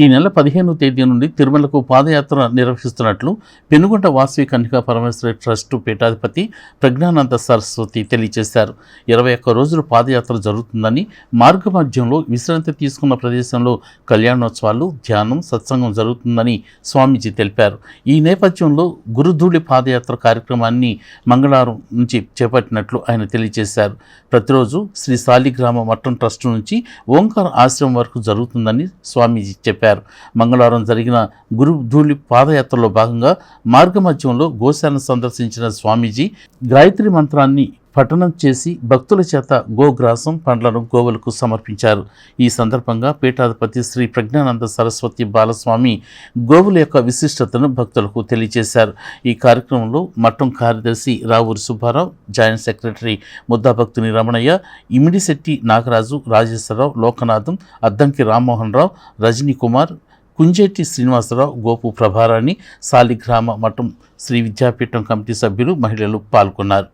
ఈ నెల 15వ తేదీ నుండి తిరుమలకు పాదయాత్ర నిర్వహిస్తున్నట్లు పెనుగొండ వాసవి కన్యకా పరమేశ్వరి ట్రస్టు పీఠాధిపతి ప్రజ్ఞానంద సరస్వతి తెలియజేశారు. 21 రోజులు పాదయాత్ర జరుగుతుందని, మార్గమధ్యంలో విశ్రాంతి తీసుకున్న ప్రదేశంలో కళ్యాణోత్సవాలు, ధ్యానం, సత్సంగం జరుగుతుందని స్వామీజీ తెలిపారు. ఈ నేపథ్యంలో గురుధూళి పాదయాత్ర కార్యక్రమాన్ని మంగళవారం నుంచి చేపట్టినట్లు ఆయన తెలియజేశారు. ప్రతిరోజు శ్రీ సాలిగ్రామ మఠం ట్రస్టు నుంచి ఓంకార ఆశ్రమం వరకు జరుగుతుందని స్వామీజీ చెప్పారు. మంగళవారం జరిగిన గురుధూళి పాదయాత్రలో భాగంగా మార్గమధ్యంలో గోశాలను సందర్శించిన స్వామీజీ గాయత్రి మంత్రాన్ని పఠనం చేసి భక్తుల చేత గోగ్రాసం, పండ్లను గోవులకు సమర్పించారు. ఈ సందర్భంగా పీఠాధిపతి శ్రీ ప్రజ్ఞానంద సరస్వతి బాలస్వామి గోవుల యొక్క విశిష్టతను భక్తులకు తెలియజేశారు. ఈ కార్యక్రమంలో మఠం కార్యదర్శి రావూరి సుబ్బారావు, జాయింట్ సెక్రటరీ ముద్దాభక్తుని రమణయ్య, ఇమిడిశెట్టి నాగరాజు, రాజేశ్వరరావు, లోకనాథం, అద్దంకి రామ్మోహన్ రావు, రజనీ కుమార్, కుంజేటి శ్రీనివాసరావు, గోపు ప్రభారాణి, సాలిగ్రామ మఠం శ్రీ విద్యాపీఠం కమిటీ సభ్యులు, మహిళలు పాల్గొన్నారు.